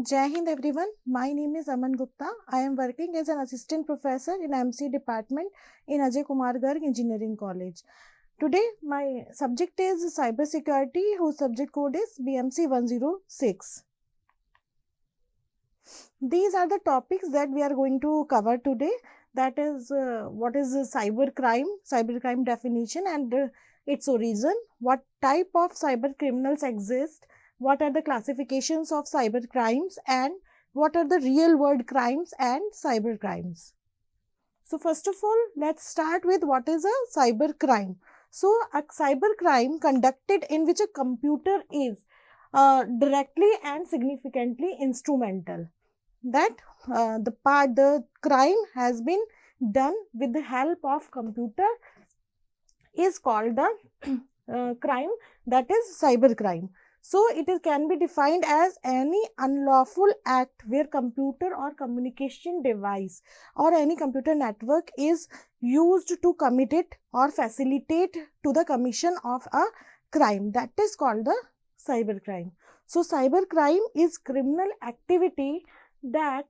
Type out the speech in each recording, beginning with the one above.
Jai Hind everyone, my name is Aman Gupta. I am working as an assistant professor in MC department in Ajay Kumar Garg Engineering College. Today my subject is cyber security, whose subject code is BMC 106. These are the topics that we are going to cover today. That is what is cyber crime definition and its origin, what type of cyber criminals exist, what are the classifications of cyber crimes, and what are the real world crimes and cyber crimes. So first of all, let's start with what is a cyber crime. So a cyber crime conducted in which a computer is directly and significantly instrumental. That the crime has been done with the help of computer is called the crime, that is cyber crime. So it can be defined as any unlawful act where computer or communication device or any computer network is used to commit it or facilitate to the commission of a crime. That is called the cyber crime. So cyber crime is criminal activity that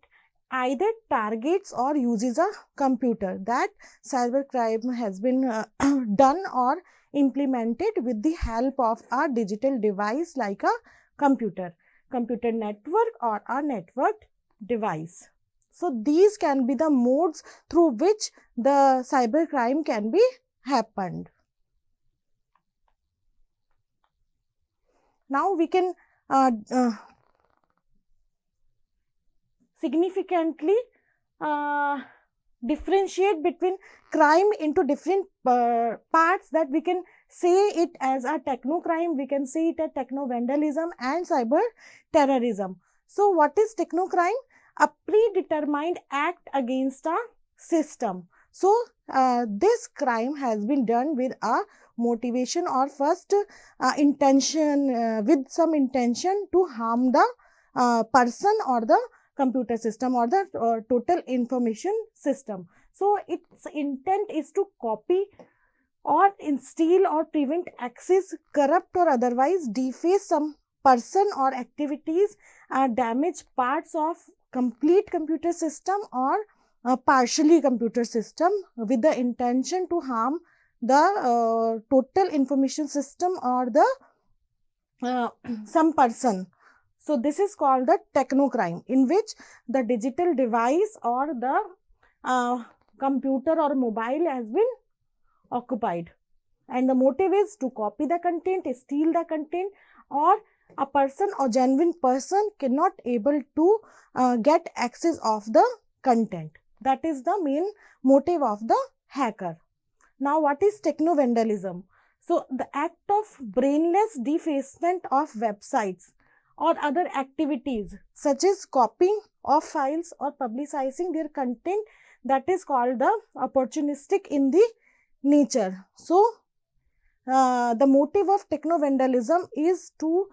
either targets or uses a computer. That cyber crime has been done or implemented with the help of a digital device like a computer network or a networked device. So these can be the modes through which the cyber crime can be happened. Now we can significantly differentiate between crime into different parts, that we can say it as a techno crime, we can say it as techno vandalism and cyber terrorism. So what is techno crime? A predetermined act against a system. So this crime has been done with a motivation or first intention, with some intention to harm the person or the computer system or the total information system. So its intent is to copy or steal or prevent access, corrupt or otherwise deface some person or activities, damage parts of complete computer system or partially computer system with the intention to harm the total information system or the some person. So this is called the techno crime, in which the digital device or the computer or mobile has been occupied, and the motive is to copy the content, steal the content, or a person or genuine person cannot able to get access of the content. That is the main motive of the hacker. Now what is techno vandalism? So the act of brainless defacement of websites or other activities such as copying of files or publicizing their content, that is called the opportunistic in the nature. So the motive of techno vandalism is to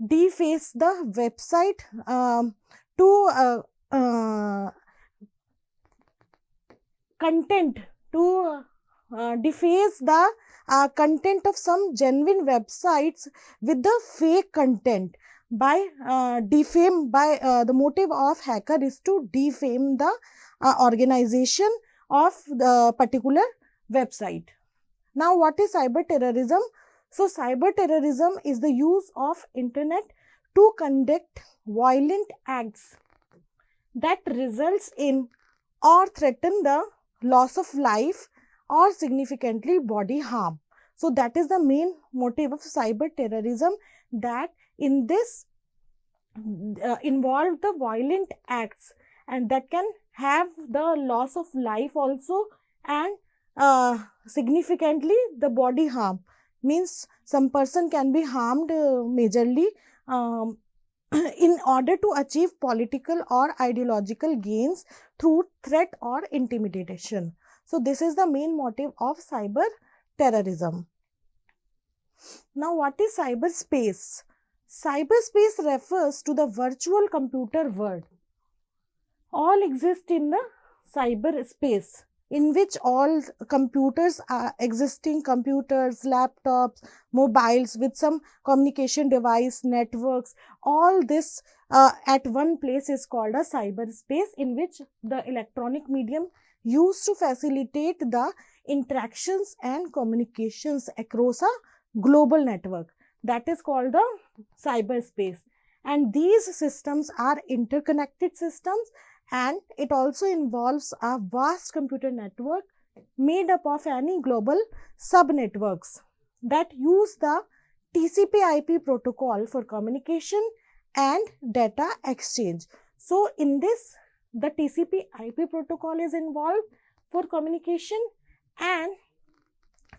deface the website, deface the content of some genuine websites with the fake content. By the motive of hacker is to defame the organization of the particular website. Now what is cyber terrorism? So cyber terrorism is the use of internet to conduct violent acts that results in or threaten the loss of life or significantly body harm. So that is the main motive of cyber terrorism, that in this involve the violent acts, and that can have the loss of life also, and significantly the body harm, means some person can be harmed majorly in order to achieve political or ideological gains through threat or intimidation. So this is the main motive of cyber terrorism. Now what is cyberspace? Cyberspace refers to the virtual computer world. All exist in the cyberspace. in which all computers are existing computers, laptops, mobiles with some communication device, networks, all this at one place is called a cyberspace, in which the electronic medium used to facilitate the interactions and communications across a global network. That is called the cyberspace. And these systems are interconnected systems, and it also involves a vast computer network made up of any global subnetworks that use the TCP/IP protocol for communication and data exchange. So in this, the TCP/IP protocol is involved for communication and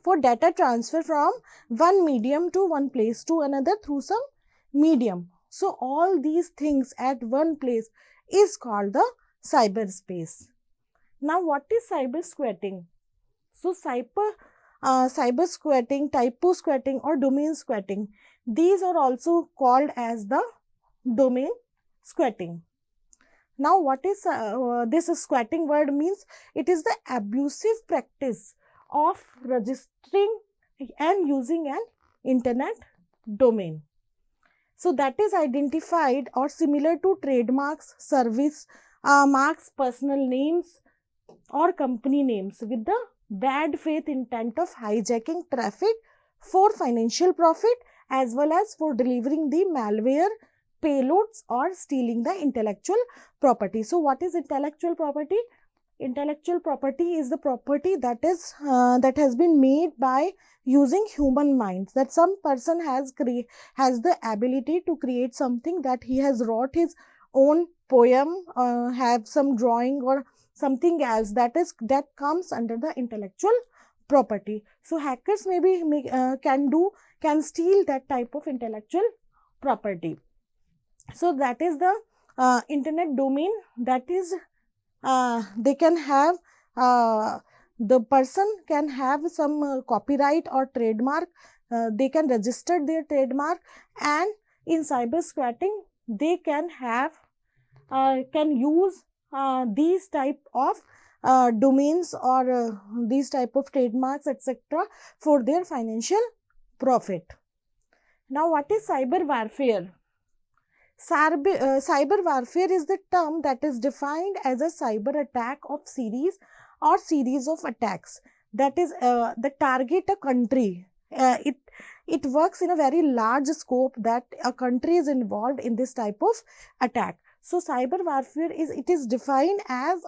for data transfer from one medium to one place to another through some medium. So all these things at one place is called the cyberspace. Now, what is cyber squatting? So cyber squatting, typo squatting, or domain squatting, these are also called as the domain squatting. Now, what is this squatting word means? It is the abusive practice of registering and using an internet domain. So that is identified or similar to trademarks, service marks, personal names, or company names with the bad faith intent of hijacking traffic for financial profit, as well as for delivering the malware payloads or stealing the intellectual property. So what is intellectual property? Intellectual property is the property that has been made by using human minds, that some person has the ability to create something, that he has wrote his own poem, have some drawing or something else, that comes under the intellectual property. So hackers can steal that type of intellectual property. So that is the internet domain, that is they can have the person can have some copyright or trademark, they can register their trademark, and in cyber squatting they can have can use these type of domains or these type of trademarks, etc., for their financial profit. Now, what is cyber warfare? Cyber warfare is the term that is defined as a cyber attack of series or series of attacks that is that target a country. It works in a very large scope, that a country is involved in this type of attack. So cyber warfare is defined as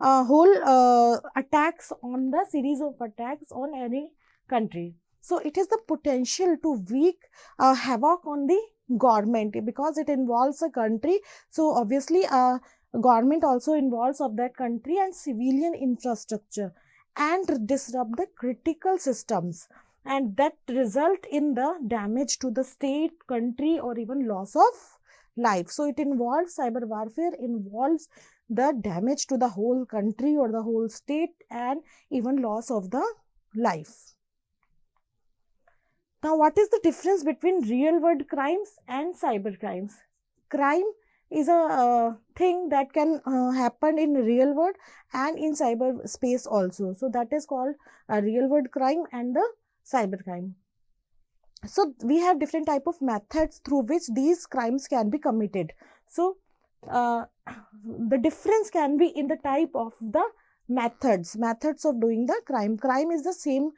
a whole attacks on the series of attacks on any country. So it is the potential to wreak havoc on the government, because it involves a country. So obviously government also involves of that country and civilian infrastructure, and disrupt the critical systems, and that result in the damage to the state, country, or even loss of life. So it involves, cyber warfare involves the damage to the whole country or the whole state, and even loss of the life. Now, what is the difference between real world crimes and cyber crimes? Crime is a thing that can happen in real world and in cyber space also. So that is called a real world crime and the cyber crime. So we have different type of methods through which these crimes can be committed. So the difference can be in the type of the methods of doing the crime. Crime is the same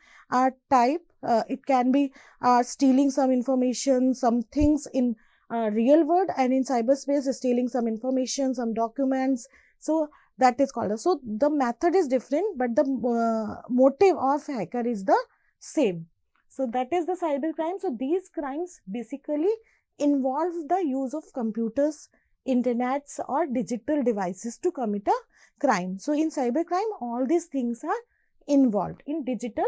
type. It can be stealing some information, some things in real world, and in cyberspace stealing some information, some documents. So that is called. So the method is different, but the motive of hacker is the same. So that is the cyber crime. So these crimes basically involve the use of computers, internets, or digital devices to commit a crime. So in cyber crime, all these things are involved in digital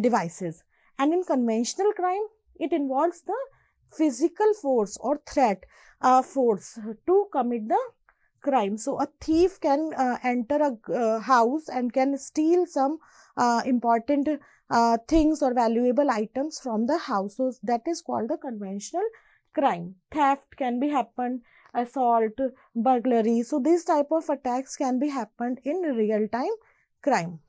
devices. And in conventional crime, it involves the physical force or threat force to commit the crime. So a thief can enter a house and can steal some important things or valuable items from the house. So that is called the conventional crime. Theft can be happened, assault, burglary. So these type of attacks can be happened in real time crime.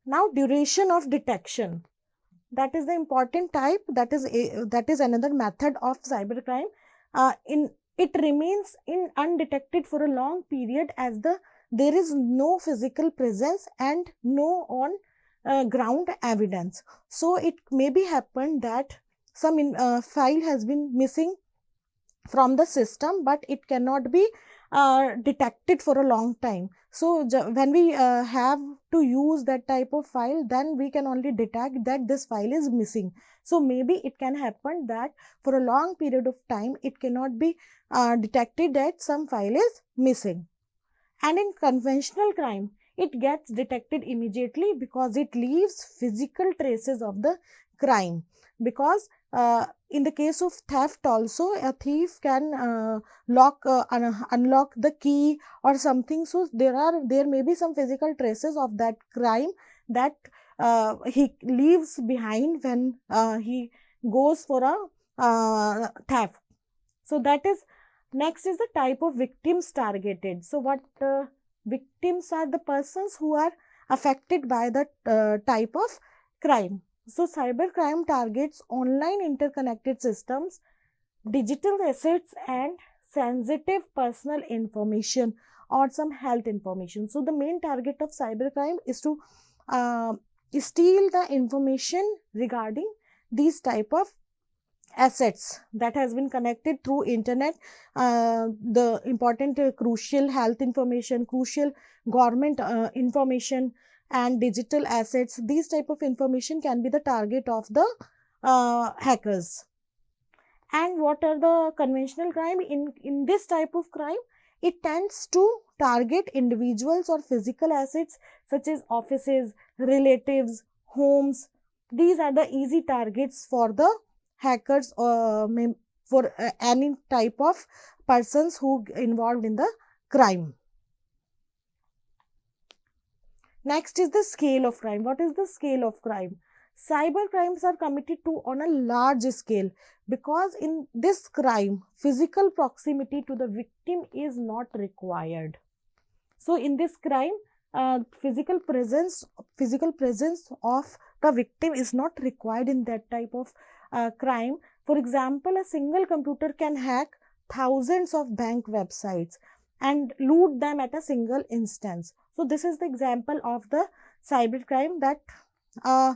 Now, duration of detection. That is the important type. That is another method of cybercrime. In it remains in undetected for a long period as there is no physical presence and no on ground evidence. So it may be happened that some file has been missing from the system, but it cannot be detected for a long time. So when we have to use that type of file, then we can only detect that this file is missing. So maybe it can happen that for a long period of time it cannot be detected that some file is missing. And in conventional crime, it gets detected immediately because it leaves physical traces of the crime. Because in the case of theft also, a thief can unlock the key or something. So there may be some physical traces of that crime that he leaves behind when he goes for a theft. So that is next is the type of victims targeted. So what victims are the persons who are affected by the type of crime. So cybercrime targets online interconnected systems, digital assets and sensitive personal information or some health information. So the main target of cybercrime is to uh, steal the information regarding these type of assets that has been connected through internet, the important crucial health information, crucial government information and digital assets. These type of information can be the target of the hackers. And what are the conventional crime? In this type of crime, it tends to target individuals or physical assets such as offices, relatives, homes. These are the easy targets for the hackers for any type of persons who involved in the crime. Next is the scale of crime. What is the scale of crime? Cyber crimes are committed to on a large scale because in this crime, physical proximity to the victim is not required. So in this crime, physical presence of the victim is not required in that type of crime. For example, a single computer can hack thousands of bank websites and loot them at a single instance. So this is the example of the cybercrime that uh,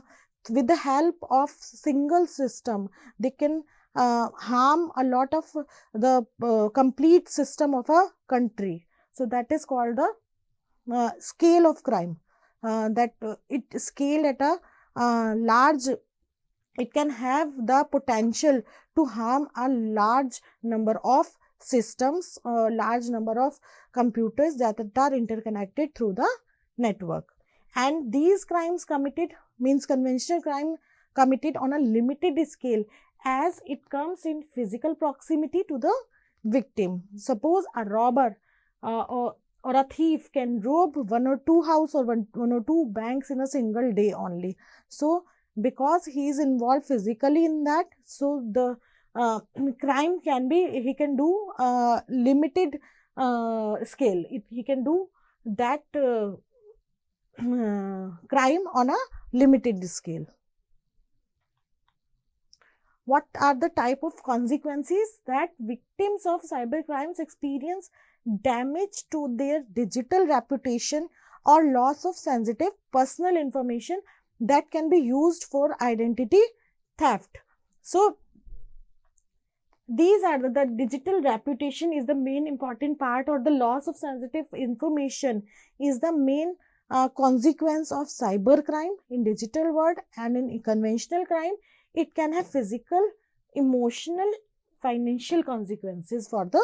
with the help of single system, they can harm a lot of the complete system of a country. So that is called the scale of crime. That it scale at a large, it can have the potential to harm a large number of systems, a large number of computers that are interconnected through the network. And these crimes committed means conventional crime committed on a limited scale as it comes in physical proximity to the victim. Suppose a robber or a thief can rob one or two house or one or two banks in a single day only. So because he is involved physically in that, so the crime can be, he can do limited scale. He can do that crime on a limited scale. What are the type of consequences that victims of cyber crimes experience? Damage to their digital reputation or loss of sensitive personal information that can be used for identity theft. So these are the digital reputation is the main important part, or the loss of sensitive information is the main consequence of cyber crime in digital world. And in conventional crime, it can have physical, emotional, financial consequences for the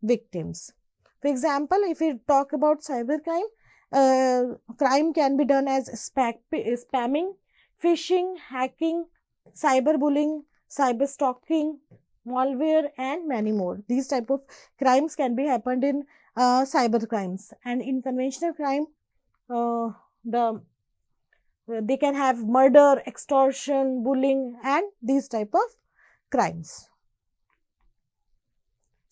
victims. For example, if we talk about cyber crime, crime can be done as spamming, phishing, hacking, cyberbullying, cyber stalking, malware and many more. These type of crimes can be happened in cyber crimes. And in conventional crime, the they can have murder, extortion, bullying and these type of crimes.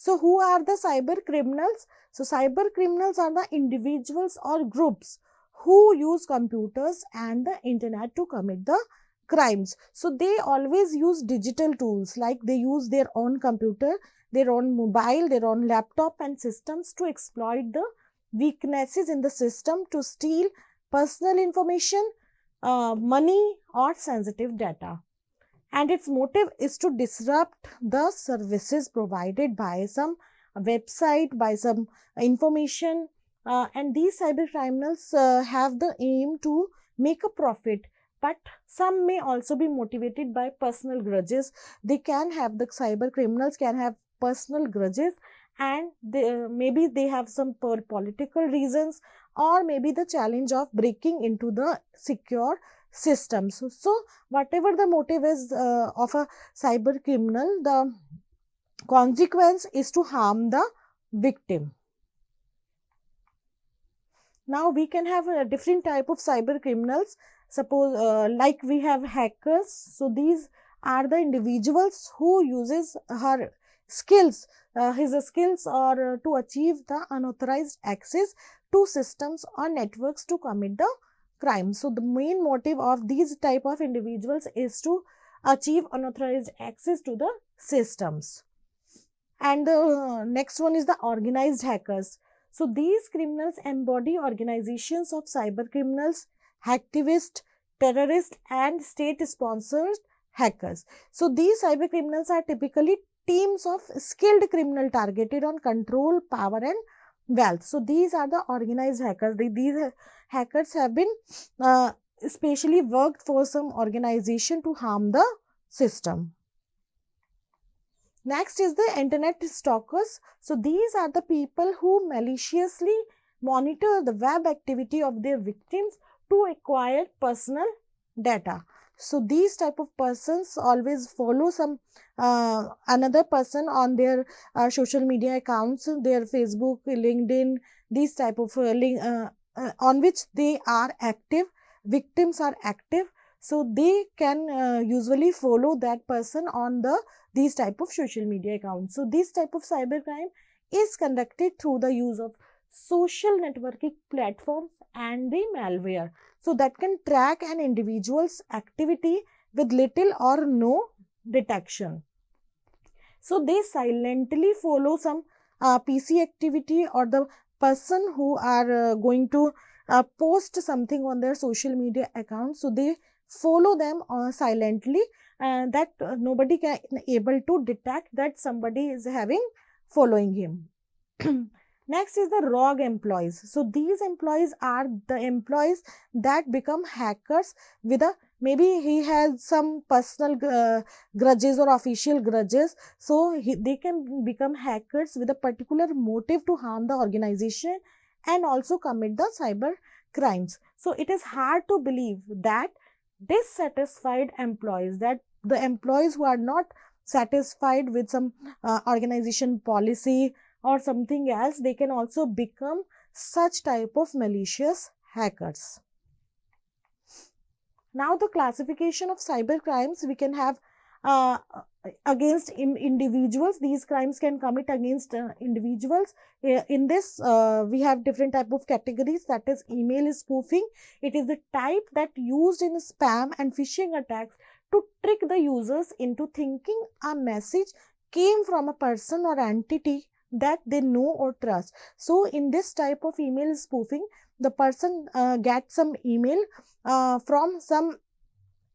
So who are the cyber criminals? So cyber criminals are the individuals or groups who use computers and the internet to commit the crimes. So they always use digital tools, like they use their own computer, their own mobile, their own laptop and systems to exploit the weaknesses in the system to steal personal information, money or sensitive data. And its motive is to disrupt the services provided by some website, by some information, and these cyber criminals have the aim to make a profit, but some may also be motivated by personal grudges. They can have, the cyber criminals can have personal grudges, and maybe they have some political reasons, or maybe the challenge of breaking into the secure systems. So whatever the motive is of a cyber criminal, the consequence is to harm the victim. Now we can have a different type of cyber criminals. Suppose like we have hackers. So these are the individuals who uses her skills, his skills, or to achieve the unauthorized access to systems or networks to commit the crime. So the main motive of these type of individuals is to achieve unauthorized access to the systems. And the next one is the organized hackers. So these criminals embody organizations of cyber criminals, hacktivists, terrorists and state-sponsored hackers. So these cyber criminals are typically teams of skilled criminal targeted on control, power and wealth. So these are the organized hackers. These hackers have been especially worked for some organization to harm the system. Next is the internet stalkers. So these are the people who maliciously monitor the web activity of their victims to acquire personal data. So these type of persons always follow some another person on their social media accounts, their Facebook, LinkedIn, these type of on which they are active, victims are active. So they can usually follow that person on these type of social media accounts. So this type of cybercrime is conducted through the use of social networking platforms and the malware. So that can track an individual's activity with little or no detection. So they silently follow some PC activity, or the person who are going to post something on their social media account. So they follow them silently, that nobody can able to detect that somebody is having following him. Next is the rogue employees. So these employees are the employees that become hackers with a, maybe he has some personal grudges or official grudges. So they can become hackers with a particular motive to harm the organization and also commit the cyber crimes. So it is hard to believe that dissatisfied employees, that the employees who are not satisfied with some organization policy or something else, they can also become such type of malicious hackers. Now the classification of cyber crimes, we can have against individuals. These crimes can commit against individuals. In this we have different type of categories, that is email spoofing. It is the type that used in spam and phishing attacks to trick the users into thinking a message came from a person or entity that they know or trust. So in this type of email spoofing, the person gets some email from some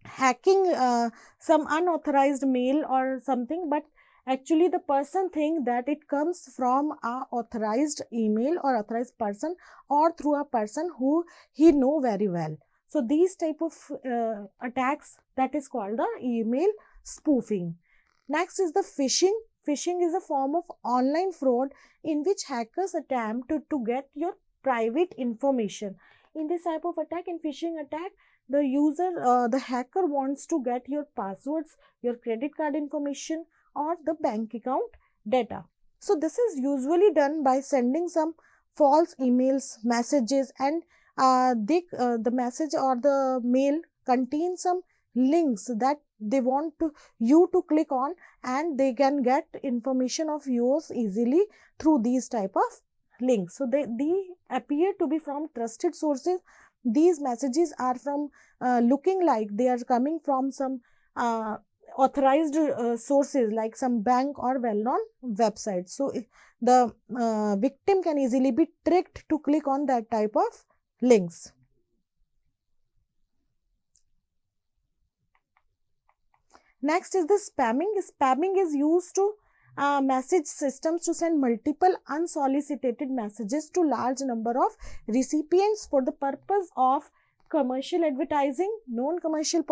hacking, some unauthorized mail or something, but actually the person think that it comes from a authorized email or authorized person, or through a person who he know very well. So these type of attacks, that is called the email spoofing. Next is the phishing. Phishing is a form of online fraud in which hackers attempt to get your private information. In this type of attack, in phishing attack, the user, the hacker wants to get your passwords, your credit card information or the bank account data. So this is usually done by sending some false emails, messages, and the message or the mail contains some links that they want you to click on, and they can get information of yours easily through these type of links. So they appear to be from trusted sources. These messages are from looking like they are coming from some authorized sources like some bank or well-known website. So the victim can easily be tricked to click on that type of links. Next is the spamming. Spamming is used to message systems to send multiple unsolicited messages to large number of recipients for the purpose of commercial advertising, non-commercial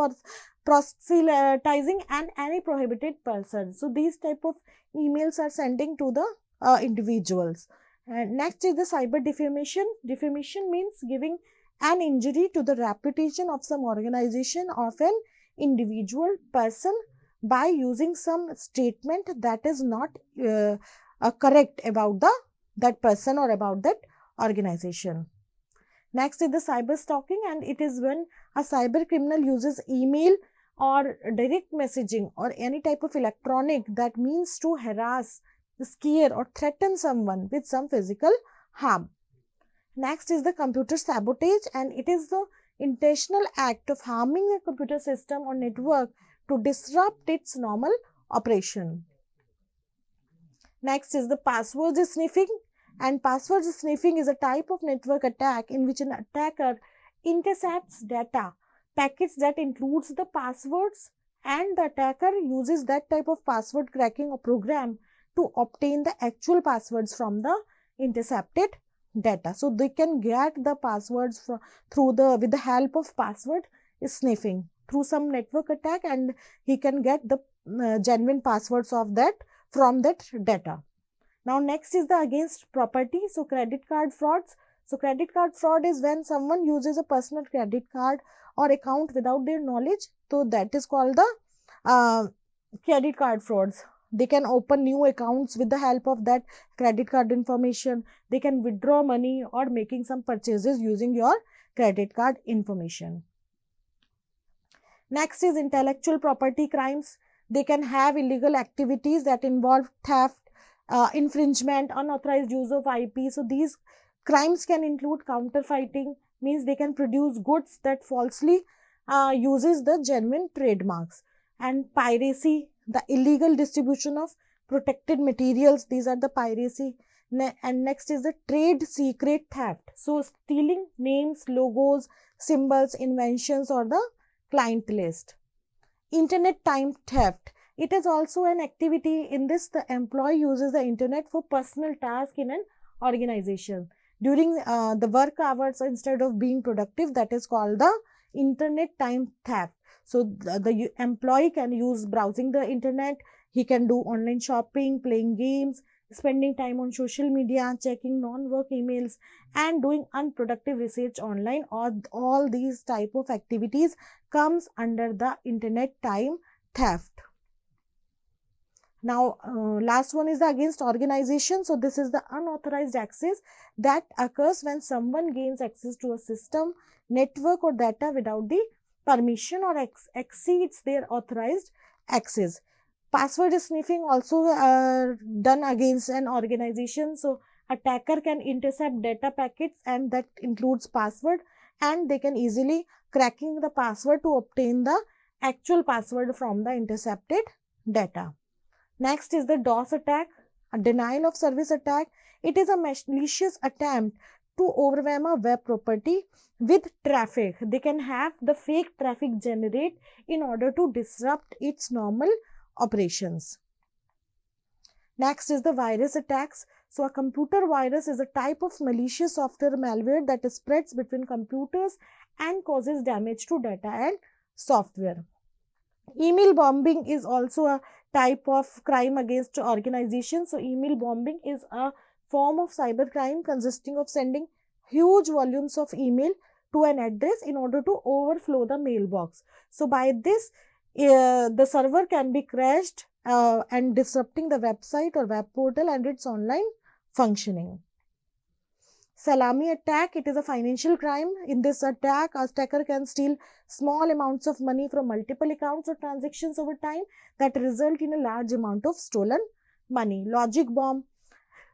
proselytizing, and any prohibited person. So these type of emails are sending to the individuals. And next is the cyber defamation. Defamation means giving an injury to the reputation of some organization, of an individual person, by using some statement that is not correct about that person or about that organization. Next is the cyber stalking, and it is when a cyber criminal uses email or direct messaging or any type of electronic that means to harass, scare, or threaten someone with some physical harm. Next is the computer sabotage, and it is the intentional act of harming a computer system or network to disrupt its normal operation. Next is the password sniffing, and password sniffing is a type of network attack in which an attacker intercepts data packets that includes the passwords, and the attacker uses that type of password cracking or program to obtain the actual passwords from the intercepted data. So they can get the passwords with the help of password sniffing through some network attack, and he can get the genuine passwords of that from that data. Now next is the against property. So credit card frauds. So credit card fraud is when someone uses a personal credit card or account without their knowledge. So that is called the credit card frauds. They can open new accounts with the help of that credit card information. They can withdraw money or making some purchases using your credit card information. Next is intellectual property crimes. They can have illegal activities that involve theft, infringement, unauthorized use of IP. So these crimes can include counterfeiting, means they can produce goods that falsely uses the genuine trademarks, and piracy, the illegal distribution of protected materials. These are the piracy. And next is the trade secret theft. So stealing names, logos, symbols, inventions, or the client list. Internet time theft. It is also an activity. In this, the employee uses the internet for personal tasks in an organization during the work hours instead of being productive. That is called the internet time theft. So the employee can use browsing the internet. He can do online shopping, playing games, spending time on social media, checking non-work emails, and doing unproductive research online. All these type of activities comes under the internet time theft. Now, last one is the against organization. So this is the unauthorized access that occurs when someone gains access to a system, network, or data without the permission or exceeds their authorized access. Password sniffing also done against an organization. So attacker can intercept data packets, and that includes password, and they can easily cracking the password to obtain the actual password from the intercepted data. Next is the DOS attack, a denial of service attack. It is a malicious attempt to overwhelm a web property with traffic. They can have the fake traffic generate in order to disrupt its normal operations. Next is the virus attacks. So a computer virus is a type of malicious software malware that spreads between computers and causes damage to data and software. Email bombing is also a type of crime against organizations. So email bombing is a form of cybercrime consisting of sending huge volumes of email to an address in order to overflow the mailbox. So by this, the server can be crashed and disrupting the website or web portal and its online functioning. Salami attack, it is a financial crime. In this attack, a attacker can steal small amounts of money from multiple accounts or transactions over time that result in a large amount of stolen money. Logic bomb.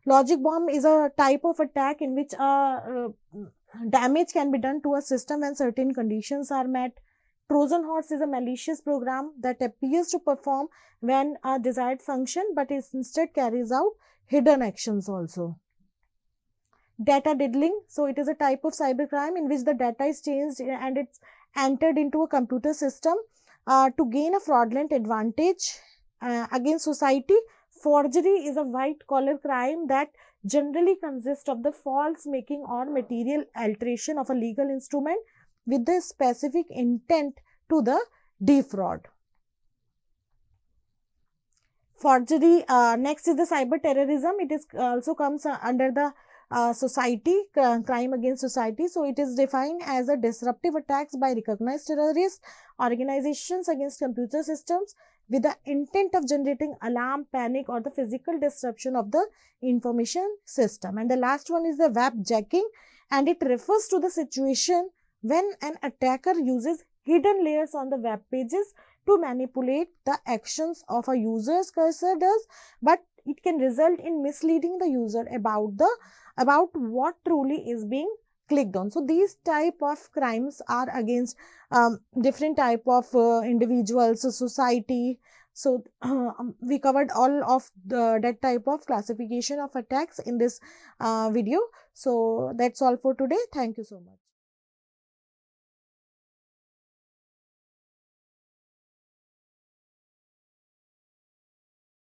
Logic bomb is a type of attack in which damage can be done to a system when certain conditions are met. Trojan horse is a malicious program that appears to perform when a desired function, but it instead carries out hidden actions also. Data diddling. So it is a type of cybercrime in which the data is changed and it's entered into a computer system to gain a fraudulent advantage against society. Forgery is a white collar crime that generally consists of the false making or material alteration of a legal instrument with the specific intent to the defraud. Forgery. Next is the cyber terrorism. It is also comes under the society, crime against society. So it is defined as a disruptive attacks by recognized terrorist organizations against computer systems with the intent of generating alarm, panic, or the physical disruption of the information system. And the last one is the web jacking, and it refers to the situation when an attacker uses hidden layers on the web pages to manipulate the actions of a user's cursor does, but it can result in misleading the user about what truly is being clicked on. So these type of crimes are against different type of individuals, society. So we covered all of that type of classification of attacks in this video. So that's all for today. Thank you so much.